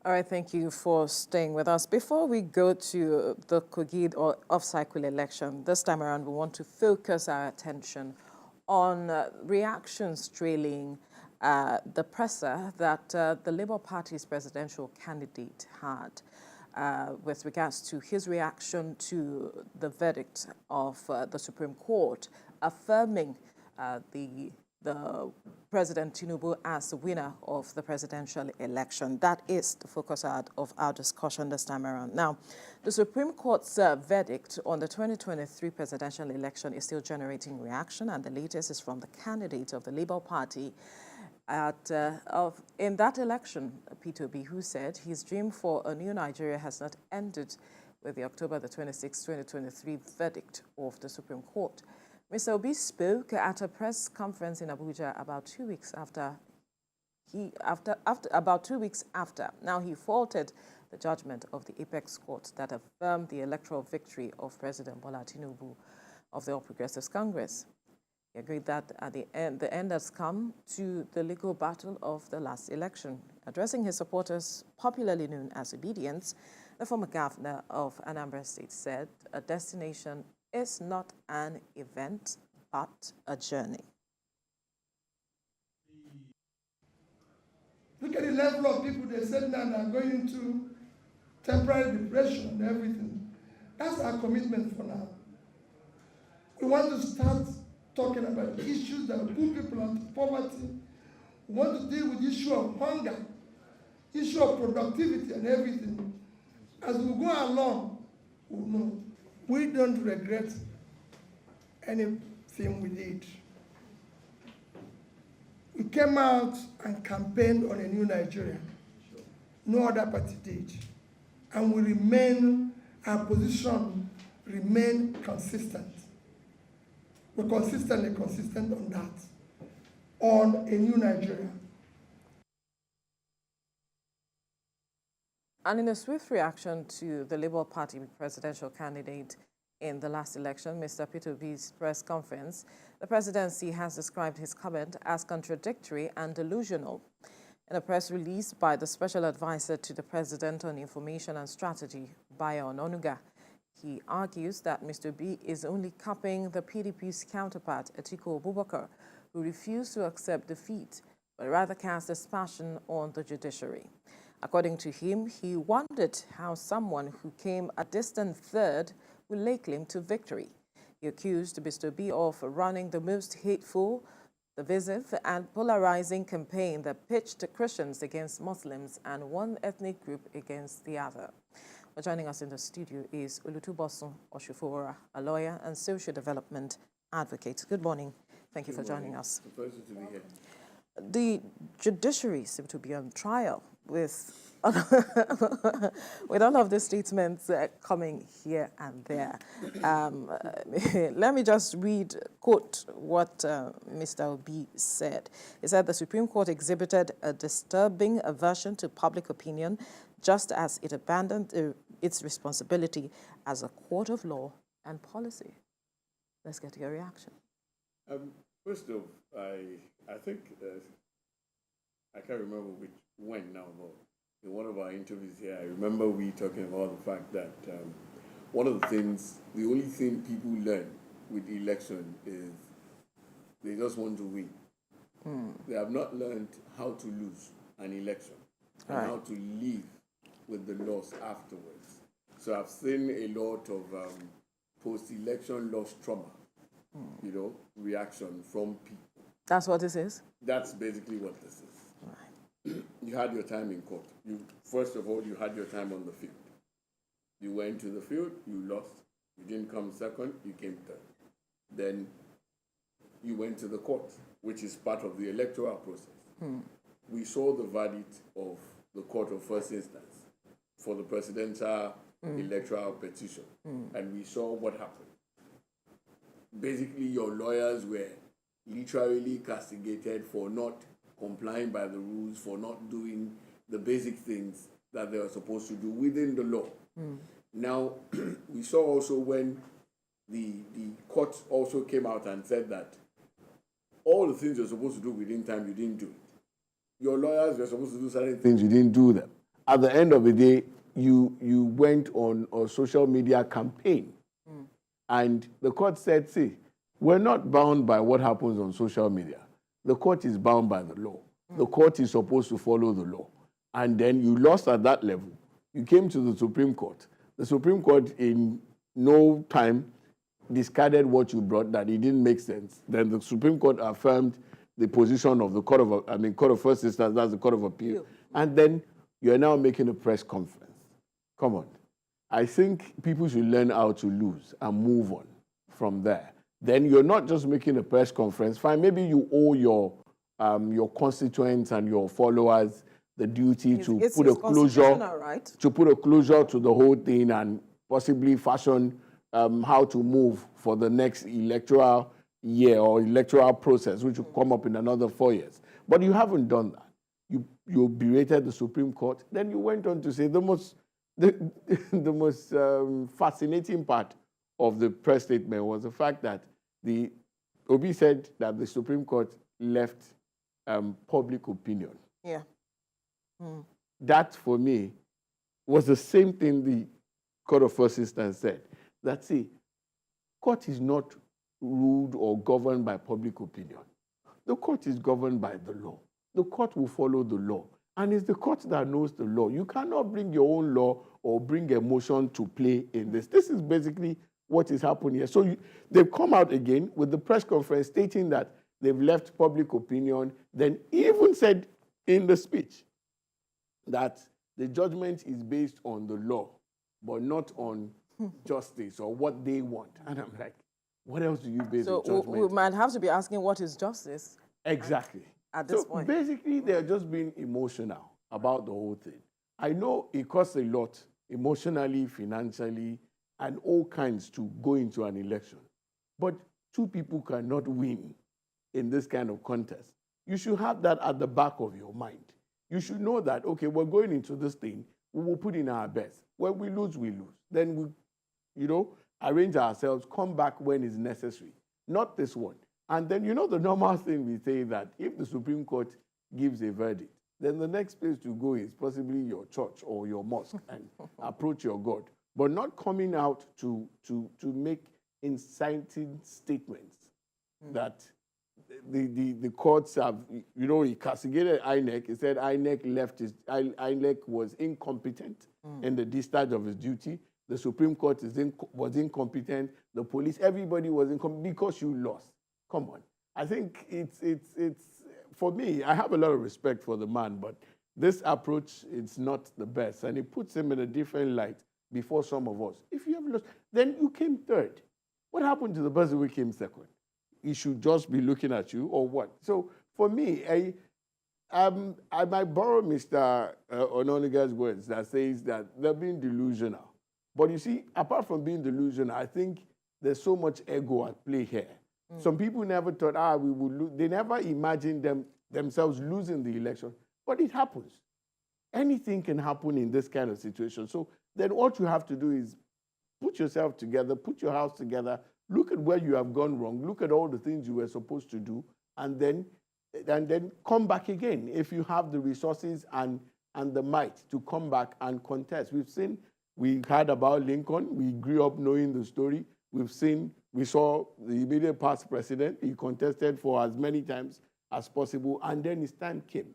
All right, thank you for staying with us. Before we go to the Kogi or off-cycle election, this time around we want to focus our attention on reactions trailing the presser that the Labour Party's presidential candidate had with regards to his reaction to the verdict of the Supreme Court affirming the President Tinubu as the winner of the presidential election. That is the focus of our discussion this time around. Now, the Supreme Court's verdict on the 2023 presidential election is still generating reaction, and the latest is from the candidate of the Labour Party in that election, Peter Obi, who said his dream for a new Nigeria has not ended with the October the 26, 2023 verdict of the Supreme Court. Mr. Obi spoke at a press conference in Abuja about 2 weeks after. Now, he faulted the judgment of the Apex Court that affirmed the electoral victory of President Bola Tinubu of the All Progressives Congress. He agreed that at the end has come to the legal battle of the last election. Addressing his supporters, popularly known as Obedience, the former governor of Anambra State said a destination is not an event, but a journey. Look at the level of people they said now are going into temporary depression and everything. That's our commitment for now. We want to start talking about issues that put people into poverty. We want to deal with the issue of hunger, issue of productivity and everything. As we go along, we'll know. We don't regret anything we did. We came out and campaigned on a new Nigeria. No other party did. And we remain, our position remain consistent. We're consistently consistent on that, on a new Nigeria. And in a swift reaction to the Labour Party presidential candidate in the last election, Mr. Peter Obi's press conference, the presidency has described his comment as contradictory and delusional. In a press release by the Special Advisor to the President on Information and Strategy, Bayo Ononuga, he argues that Mr. Obi is only copying the PDP's counterpart, Atiku Abubakar, who refused to accept defeat, but rather cast aspersion on the judiciary. According to him, he wondered how someone who came a distant third will lay claim to victory. He accused Mr. Obi of running the most hateful, divisive, and polarizing campaign that pitched Christians against Muslims and one ethnic group against the other. Well, joining us in the studio is Olutubosun Oshufora, a lawyer and social development advocate. Good morning. Thank you for joining us. It's a pleasure to be here. The judiciary seems to be on trial with with all of the statements coming here and there. Let me just quote what Mr. Obi said. He said the Supreme Court exhibited a disturbing aversion to public opinion, just as it abandoned its responsibility as a court of law and policy. Let's get your reaction. First off, I think, I can't remember when now, but in one of our interviews here, I remember we talking about the fact that one of the things, the only thing people learn with election is they just want to win. They have not learned how to lose an election and how to live with the loss afterwards. So I've seen a lot of post-election loss trauma, reaction from people. That's what this is? That's basically what this is. You had your time in court. First of all, you had your time on the field. You went to the field, you lost. You didn't come second, you came third. Then you went to the court, which is part of the electoral process. We saw the verdict of the court of first instance for the presidential electoral petition, and we saw what happened. Basically, your lawyers were literally castigated for not complying by the rules, for not doing the basic things that they were supposed to do within the law. Now, we saw also when the court also came out and said that all the things you're supposed to do within time, you didn't do it. Your lawyers were supposed to do certain things, you didn't do them. at the end of the day, you went on a social media campaign. And the court said, see, we're not bound by what happens on social media. The court is bound by the law. The court is supposed to follow the law. And then you lost at that level. You came to the Supreme Court. The Supreme Court, in no time, discarded what you brought, that it didn't make sense. Then the Supreme Court affirmed the position of the Court of First Instance, that's the Court of Appeal. And then you're now making a press conference. Come on. I think people should learn how to lose and move on from there. Then you're not just making a press conference. Fine, maybe you owe your constituents and your followers the duty to put a closure, right? to put a closure to the whole thing and possibly fashion how to move for the next electoral year or electoral process, which will come up in another 4 years. But you haven't done that. You berated the Supreme Court. Then you went on to say the most fascinating part of the press statement was the fact that Obi said that the Supreme Court left public opinion. Yeah. That, for me, was the same thing the Court of First Instance said. That, see, court is not ruled or governed by public opinion. The court is governed by the law. The court will follow the law. And it's the court that knows the law. You cannot bring your own law or bring emotion to play in this. This is basically what is happening here. So they've come out again with the press conference stating that they've left public opinion, then even said in the speech that the judgment is based on the law, but not on justice or what they want. And I'm like, what else do you base the judgment? So we might have to be asking, what is justice? Exactly. At this point. Basically, they're just being emotional about the whole thing. I know it costs a lot, emotionally, financially, and all kinds to go into an election. But two people cannot win in this kind of contest. You should have that at the back of your mind. You should know that, okay, we're going into this thing, we will put in our best. When we lose, we lose. Then we, arrange ourselves, come back when it's necessary. Not this one. And then, the normal thing we say that if the Supreme Court gives a verdict, then the next place to go is possibly your church or your mosque and approach your God. But not coming out to make inciting statements that the courts have, he castigated INEC. He said INEC was incompetent in the discharge of his duty. The Supreme Court was incompetent. The police, everybody was incompetent because you lost. Come on. I think it's for me, I have a lot of respect for the man, but this approach is not the best. And it puts him in a different light before some of us. If you have lost, then you came third. What happened to the person who came second? He should just be looking at you or what? So for me, I might borrow Mr. Ononiga's words that says that they're being delusional. But you see, apart from being delusional, I think there's so much ego at play here. Some people never thought, we would lose. They never imagined themselves losing the election. But it happens. Anything can happen in this kind of situation. So then what you have to do is put yourself together, put your house together, look at where you have gone wrong, look at all the things you were supposed to do, and then come back again if you have the resources and the might to come back and contest. We heard about Lincoln. We grew up knowing the story. We saw the immediate past president. He contested for as many times as possible, and then his time came.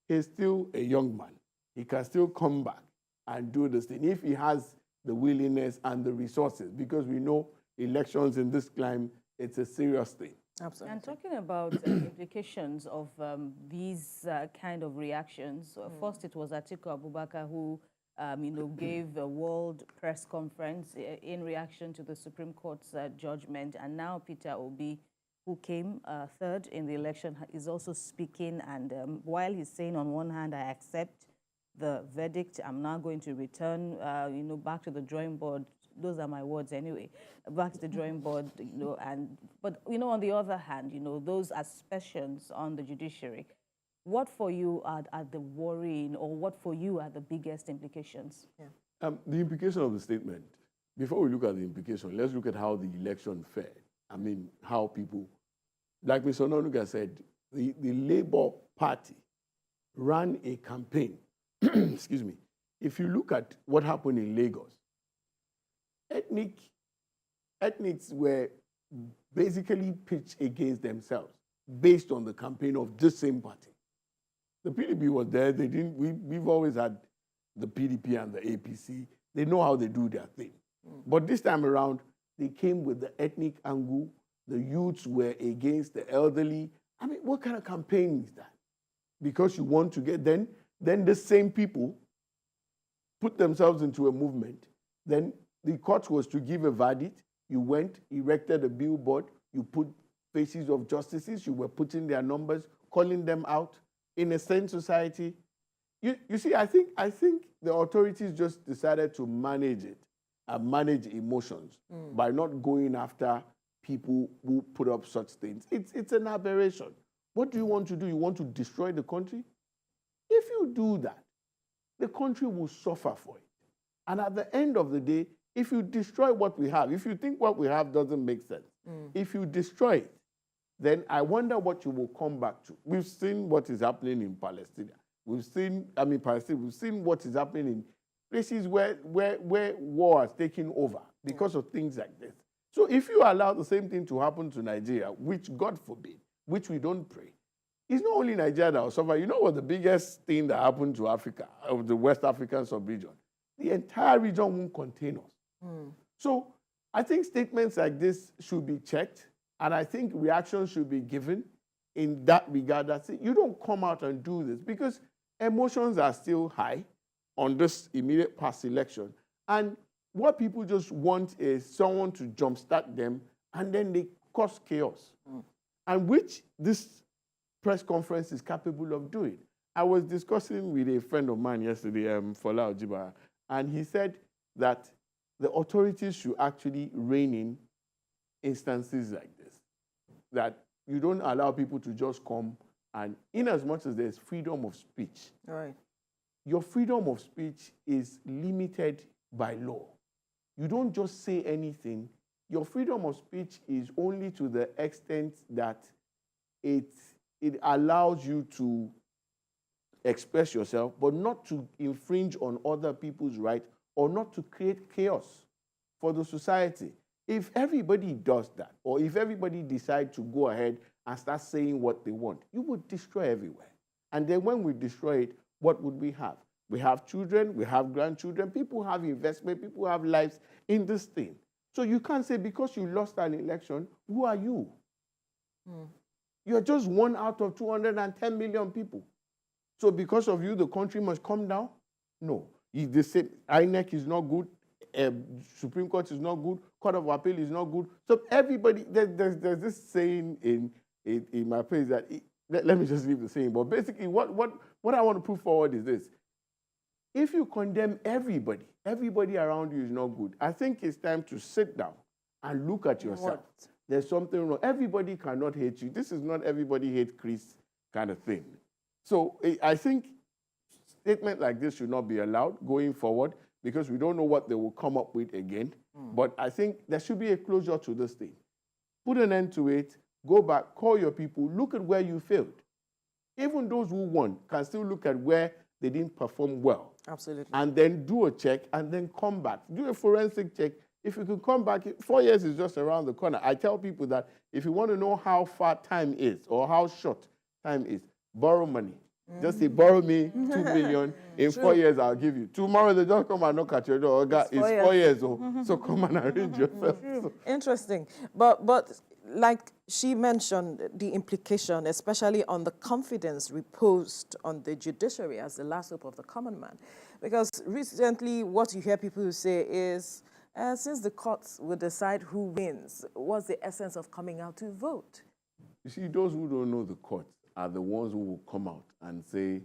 He's still a young man. He can still come back and do this thing if he has the willingness and the resources, because we know elections in this climate, it's a serious thing. Absolutely. And talking about implications of these kind of reactions, first it was Atiku Abubakar who gave a world press conference in reaction to the Supreme Court's judgment. And now Peter Obi, who came third in the election, is also speaking. And while he's saying, on one hand, I accept the verdict, I'm now going to return, back to the drawing board. Those are my words anyway. Back to the drawing board, but on the other hand, those aspersions on the judiciary. What for you are the worrying, or what for you are the biggest implications? Yeah. The implication of the statement, before we look at the implication, let's look at how the election fared. I mean, how people, like Mr. Ononuga said, the Labour Party ran a campaign, excuse me, if you look at what happened in Lagos, ethnics were basically pitched against themselves based on the campaign of this same party. The PDP was there. They didn't. We've always had the PDP and the APC. They know how they do their thing. But this time around, they came with the ethnic angle. The youths were against the elderly. I mean, what kind of campaign is that? Because you want to get then the same people put themselves into a movement. Then the court was to give a verdict. You went, erected a billboard. You put faces of justices. You were putting their numbers, calling them out in a sane society. You see, I think the authorities just decided to manage it and manage emotions by not going after people who put up such things. It's an aberration. What do you want to do? You want to destroy the country? If you do that, the country will suffer for it. And at the end of the day, if you destroy what we have, if you think what we have doesn't make sense, if you destroy it, then I wonder what you will come back to. We've seen what is happening in Palestine. We've seen what is happening in places where war has taken over because of things like this. So if you allow the same thing to happen to Nigeria, which God forbid, which we don't pray, it's not only Nigeria that will suffer. You know what the biggest thing that happened to Africa, of the West African sub-region? The entire region won't contain us. So I think statements like this should be checked, and I think reactions should be given in that regard. That you don't come out and do this because emotions are still high on this immediate past election. And what people just want is someone to jumpstart them, and then they cause chaos, and which this press conference is capable of doing. I was discussing with a friend of mine yesterday, Fola Ojiba, and he said that the authorities should actually rein in instances like this, that you don't allow people to just come, and in as much as there's freedom of speech, your freedom of speech is limited by law. You don't just say anything. Your freedom of speech is only to the extent that it allows you to express yourself, but not to infringe on other people's rights or not to create chaos for the society. If everybody does that, or if everybody decides to go ahead and start saying what they want, you would destroy everywhere. And then when we destroy it, what would we have? We have children, we have grandchildren, people have investment, people have lives in this thing. So you can't say because you lost an election, who are you? You're just one out of 210 million people. So because of you, the country must come down? No. If they say INEC is not good, Supreme Court is not good, Court of Appeal is not good. So everybody, there's this saying in my place that, let me just leave the saying, but basically what I want to put forward is this. If you condemn everybody around you is not good, I think it's time to sit down and look at yourself. There's something wrong. Everybody cannot hate you. This is not everybody hate Chris kind of thing. So I think statements like this should not be allowed going forward because we don't know what they will come up with again. But I think there should be a closure to this thing. Put an end to it. Go back, call your people, look at where you failed. Even those who won can still look at where they didn't perform well. Absolutely. And then do a check and then come back. Do a forensic check. If you can come back, 4 years is just around the corner. I tell people that if you want to know how far time is or how short time is, borrow money. Just say, borrow me 2 million. In 4 years, I'll give you. Tomorrow, they just come and knock at your door. It's 4 years old. So come and arrange yourself. So. Interesting. But like she mentioned, the implication, especially on the confidence reposed on the judiciary as the last hope of the common man. Because recently, what you hear people say is, since the courts will decide who wins, what's the essence of coming out to vote? You see, those who don't know the courts are the ones who will come out and say,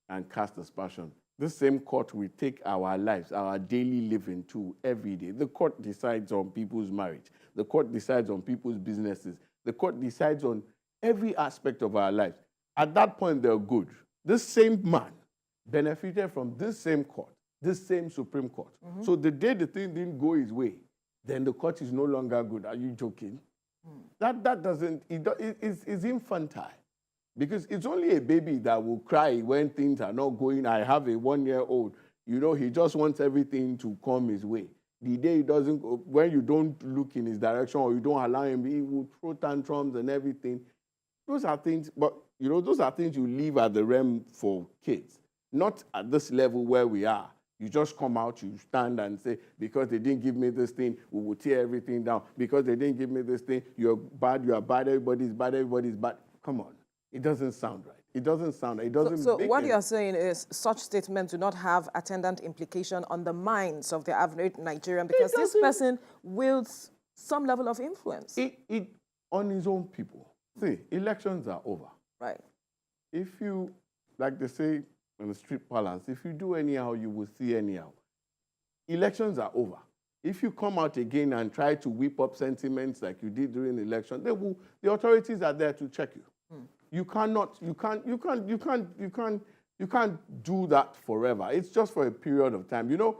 and cast aspersion. This same court will take our lives, our daily living too, every day. The court decides on people's marriage. The court decides on people's businesses. The court decides on every aspect of our lives. At that point, they're good. This same man benefited from this same court, this same Supreme Court. So the day the thing didn't go his way, then the court is no longer good. Are you joking? That doesn't, it's infantile. Because it's only a baby that will cry when things are not going. I have a 1-year-old. You know, he just wants everything to come his way. The day he doesn't, when you don't look in his direction or you don't allow him, he will throw tantrums and everything. Those are things, but you know, those are things you leave at the realm for kids, not at this level where we are. You just come out, you stand and say, because they didn't give me this thing, we will tear everything down. Because they didn't give me this thing, you're bad, everybody's bad, everybody's bad. Come on, it doesn't sound right. It doesn't sound right. It doesn't So make what it. you're saying is such statements do not have attendant implication on the minds of the average Nigerian because this person wields some level of influence. It on his own people. See, elections are over. Right. If you, like they say in the street parlance, if you do anyhow, you will see anyhow. Elections are over. If you come out again and try to whip up sentiments like you did during the election, the authorities are there to check you. You can't do that forever. It's just for a period of time. You know,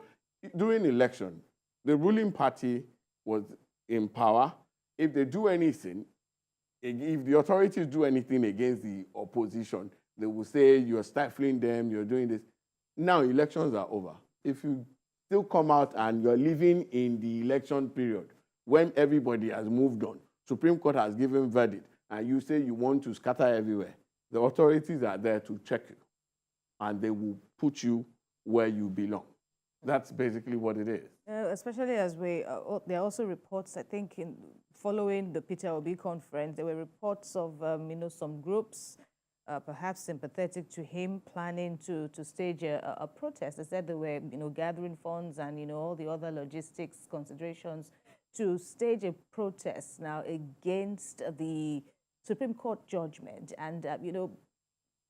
during the election, the ruling party was in power. If they do anything, if the authorities do anything against the opposition, they will say you're stifling them, you're doing this. Now elections are over. If you still come out and you're living in the election period when everybody has moved on, Supreme Court has given verdict, and you say you want to scatter everywhere, the authorities are there to check you, and they will put you where you belong. That's basically what it is. Especially as there are also reports, I think, following the Peter Obi conference, there were reports of, some groups, perhaps sympathetic to him, planning to stage a protest. They said they were, gathering funds and, all the other logistics considerations to stage a protest now against the Supreme Court judgment. And,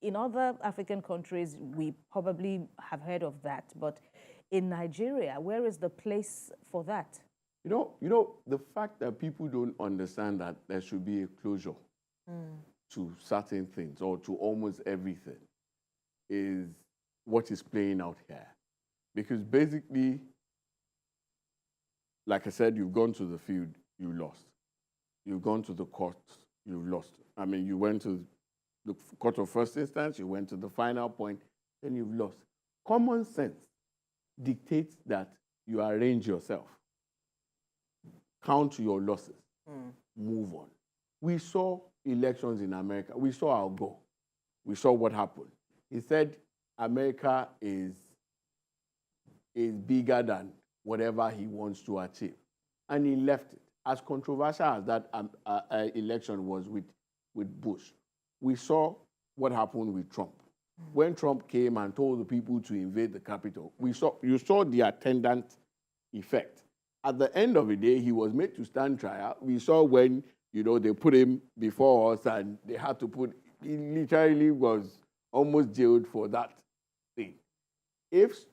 in other African countries, we probably have heard of that. But in Nigeria, where is the place for that? You know, the fact that people don't understand that there should be a closure to certain things or to almost everything is what is playing out here. Because basically, like I said, you've gone to the field, you lost. You've gone to the court, you lost. I mean, you went to the court of first instance, you went to the final point, then you've lost. Common sense dictates that you arrange yourself, count your losses, move on. We saw elections in America. We saw Al Gore. We saw what happened. He said America is bigger than whatever he wants to achieve. And he left it. As controversial as that election was with Bush, we saw what happened with Trump. When Trump came and told the people to invade the Capitol, you saw the attendant effect. At the end of the day, he was made to stand trial. We saw when, they put him before us and they had to he literally was almost jailed for that thing. If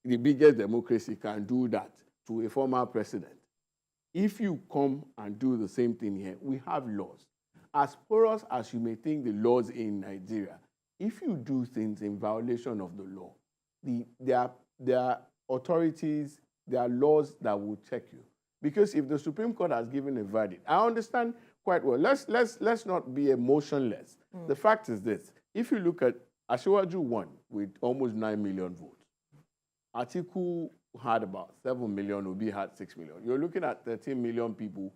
the biggest democracy can do that to a former president, if you come and do the same thing here, we have laws. As porous as you may think the laws in Nigeria, if you do things in violation of the law, there are authorities, there are laws that will check you. Because if the Supreme Court has given a verdict, I understand quite well. Let's not be emotionless. The fact is this: if you look at Asiwaju won with almost 9 million votes, Atiku had about 7 million, Obi had 6 million. You're looking at 13 million people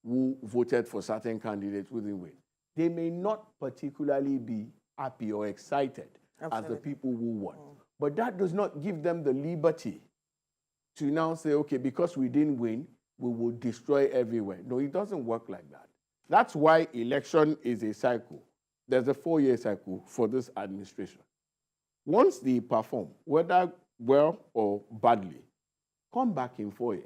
who voted for certain candidates who didn't win. They may not particularly be happy or excited as the people who won. But that does not give them the liberty to now say, okay, because we didn't win, we will destroy everywhere. No, it doesn't work like that. That's why election is a cycle. There's a 4-year cycle for this administration. Once they perform, whether well or badly, come back in 4 years.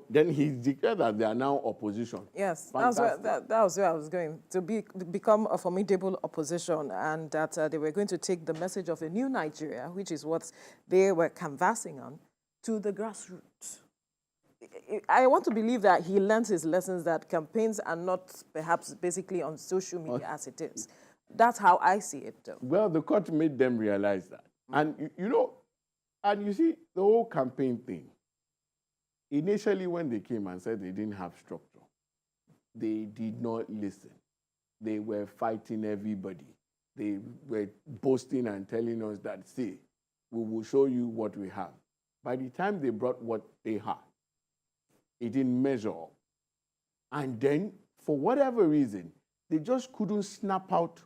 Then he declared that they are now opposition. Yes, that was where I was going, to become a formidable opposition, and that they were going to take the message of a new Nigeria, which is what they were canvassing on, to the grassroots. I want to believe that he learned his lessons, that campaigns are not perhaps basically on social media as it is. That's how I see it, though. Well, the court made them realize that. And, and you see, the whole campaign thing, initially when they came and said they didn't have structure, they did not listen. They were fighting everybody. They were boasting and telling us that, see, we will show you what we have. By the time they brought what they had, it didn't measure up. And then, for whatever reason, they just couldn't snap out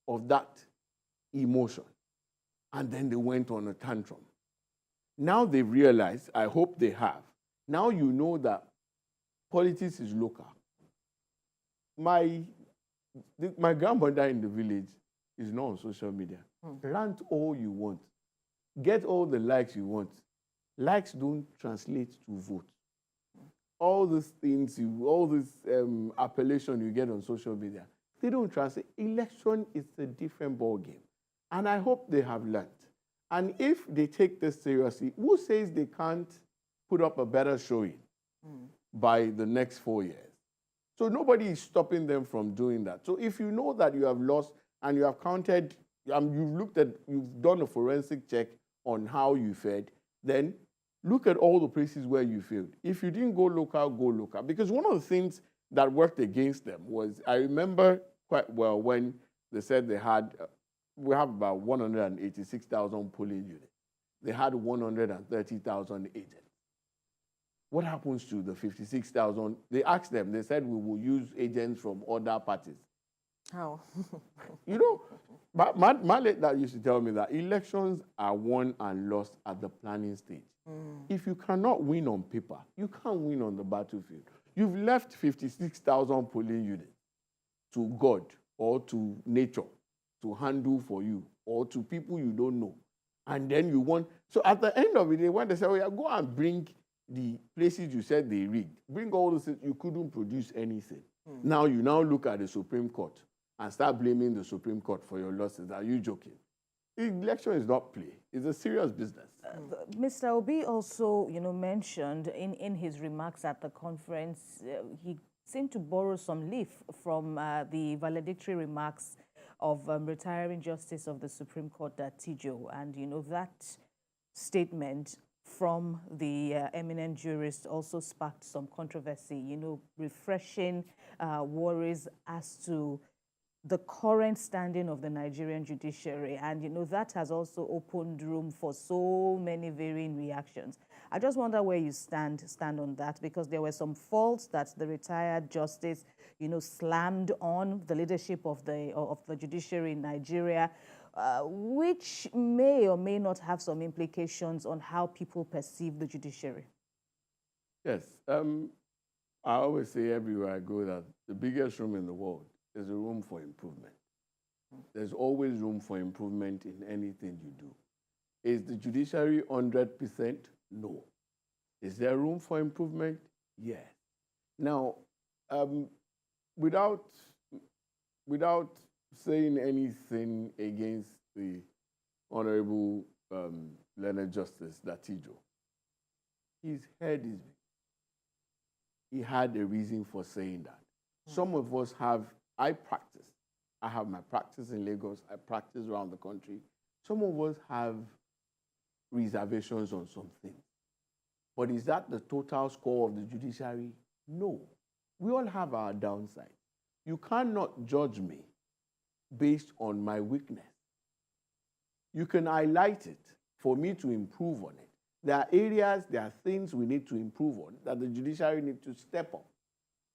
of that emotion. And then they went on a tantrum. Now they've realized, I hope they have, now you know that politics is local. My grandmother in the village is not on social media. Rant all you want. Get all the likes you want. Likes don't translate to vote. All these things, all this appellation you get on social media, they don't translate. Election is a different ballgame. And I hope they have learned. And if they take this seriously, who says they can't put up a better showing by the next 4 years? So nobody is stopping them from doing that. So if you know that you have lost and you have counted, you've done a forensic check on how you fared, then look at all the places where you failed. If you didn't go local, go local. Because one of the things that worked against them was, I remember quite well when they said we have about 186,000 polling units. They had 130,000 agents. What happens to the 56,000? They asked them, they said, we will use agents from other parties. How? You know, my late dad used to tell me that elections are won and lost at the planning stage. If you cannot win on paper, you can't win on the battlefield. You've left 56,000 polling units to God or to nature to handle for you, or to people you don't know. And then you want, so at the end of the day, when they say, oh yeah, go and bring the places you said they rigged, bring all those things, you couldn't produce anything. Now you look at the Supreme Court and start blaming the Supreme Court for your losses. Are you joking? The election is not play. It's a serious business. Mr. Obi also, mentioned in his remarks at the conference, he seemed to borrow some leaf from the valedictory remarks of retiring Justice of the Supreme Court, Tijo. And, that statement from the eminent jurist also sparked some controversy, refreshing worries as to the current standing of the Nigerian judiciary. And, that has also opened room for so many varying reactions. I just wonder where you stand on that, because there were some faults that the retired justice, slammed on the leadership of the judiciary in Nigeria, which may or may not have some implications on how people perceive the judiciary. Yes. I always say everywhere I go that the biggest room in the world is a room for improvement. There's always room for improvement in anything you do. Is the judiciary 100%? No. Is there room for improvement? Yes. Now, without saying anything against the Honorable Learned Justice Tijo, his head is big. He had a reason for saying that. Some of us have, I have my practice in Lagos, I practice around the country. Some of us have reservations on some things. But is that the total score of the judiciary? No. We all have our downside. You cannot judge me based on my weakness. You can highlight it for me to improve on it. There are areas, there are things we need to improve on that the judiciary needs to step up.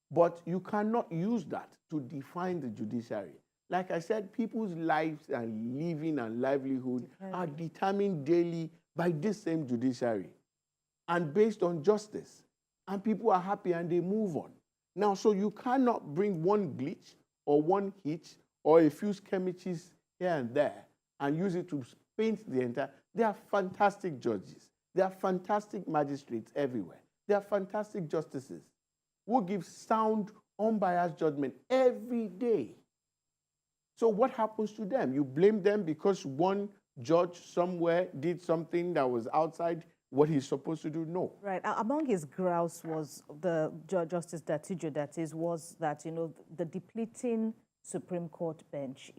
But you cannot use that to define the judiciary. Like I said, people's lives and living and livelihood are determined daily by this same judiciary and based on justice. And people are happy and they move on. Now, so you cannot bring one glitch or one hitch or a few skirmishes here and there and use it to paint the entire. There are fantastic judges. There are fantastic magistrates everywhere. There are fantastic justices who give sound, unbiased judgment every day. So what happens to them? You blame them because one judge somewhere did something that was outside what he's supposed to do? No. Right. Among his grouse was the Justice Tijo, that is, was that, the depleting Supreme Court bench,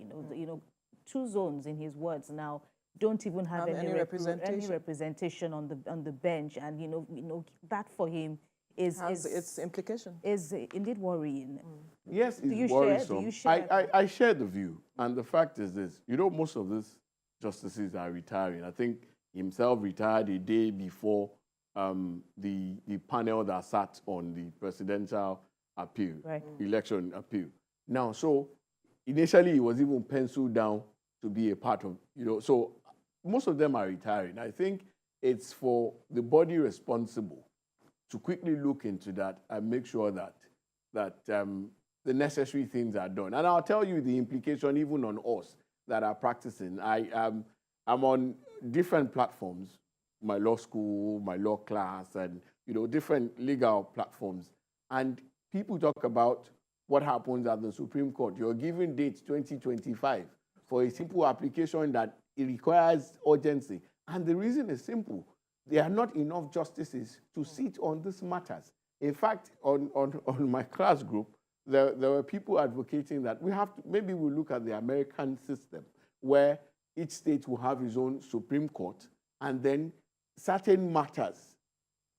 two zones, in his words now, don't even have any representation on the bench. And, that for him is its implication. Is indeed worrying. Yes, it's worrisome. I share the view. And the fact is this, most of these justices are retiring. I think himself retired a day before the panel that sat on the presidential appeal, election appeal. Now, so initially he was even penciled down to be a part of, so most of them are retiring. I think it's for the body responsible to quickly look into that and make sure that the necessary things are done. And I'll tell you the implication even on us that are practicing. I'm on different platforms, my law school, my law class, and different legal platforms. And people talk about what happens at the Supreme Court. You're given dates 2025 for a simple application that it requires urgency. And the reason is simple. There are not enough justices to sit on these matters. In fact, on my class group, there were people advocating that maybe we'll look at the American system where each state will have its own Supreme Court, and then certain matters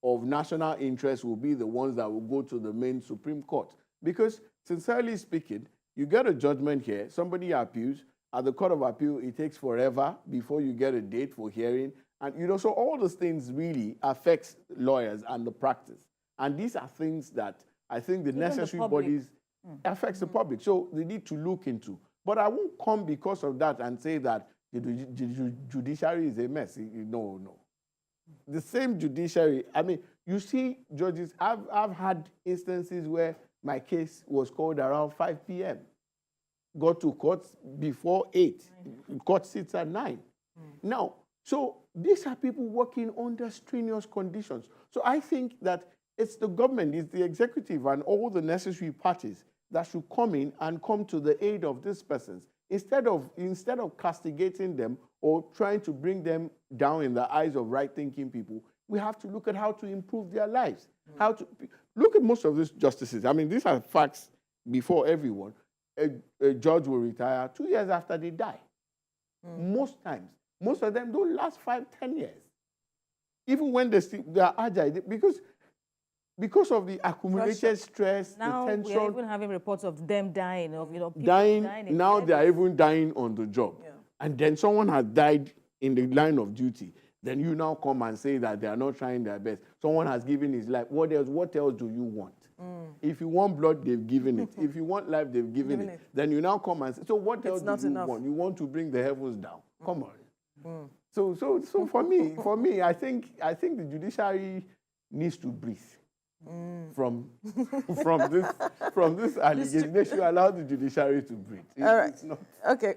of national interest will be the ones that will go to the main Supreme Court. Because, sincerely speaking, you get a judgment here, somebody appeals, at the Court of Appeal, it takes forever before you get a date for hearing. And, so all those things really affects lawyers and the practice. And these are things that I think the necessary bodies affects the public. So they need to look into. But I won't come because of that and say that the judiciary is a mess. No. The same judiciary, I mean, you see, judges, I've had instances where my case was called around 5 p.m. Got to court before 8. Court sits at 9. Now, so these are people working under strenuous conditions. So I think that it's the government, it's the executive and all the necessary parties that should come in and come to the aid of these persons. Instead of castigating them or trying to bring them down in the eyes of right-thinking people, we have to look at how to improve their lives. Look at most of these justices. I mean, these are facts before everyone. A judge will retire 2 years after they die. Most times. Most of them don't last 5, 10 years. Even when they are agile, because of the accumulated stress, now the tension. We are even having reports of them dying, people dying now they are even dying on the job. Yeah. And then someone has died in the line of duty. Then you now come and say that they are not trying their best. Someone has given his life. What else do you want? If you want blood, they've given it. If you want life, they've given it. Then you now come and say, so what else do you want? You want to bring the heavens down. Come on. So for me, I think the judiciary needs to breathe. From this allegation. They should allow the judiciary to breathe. All right. Okay.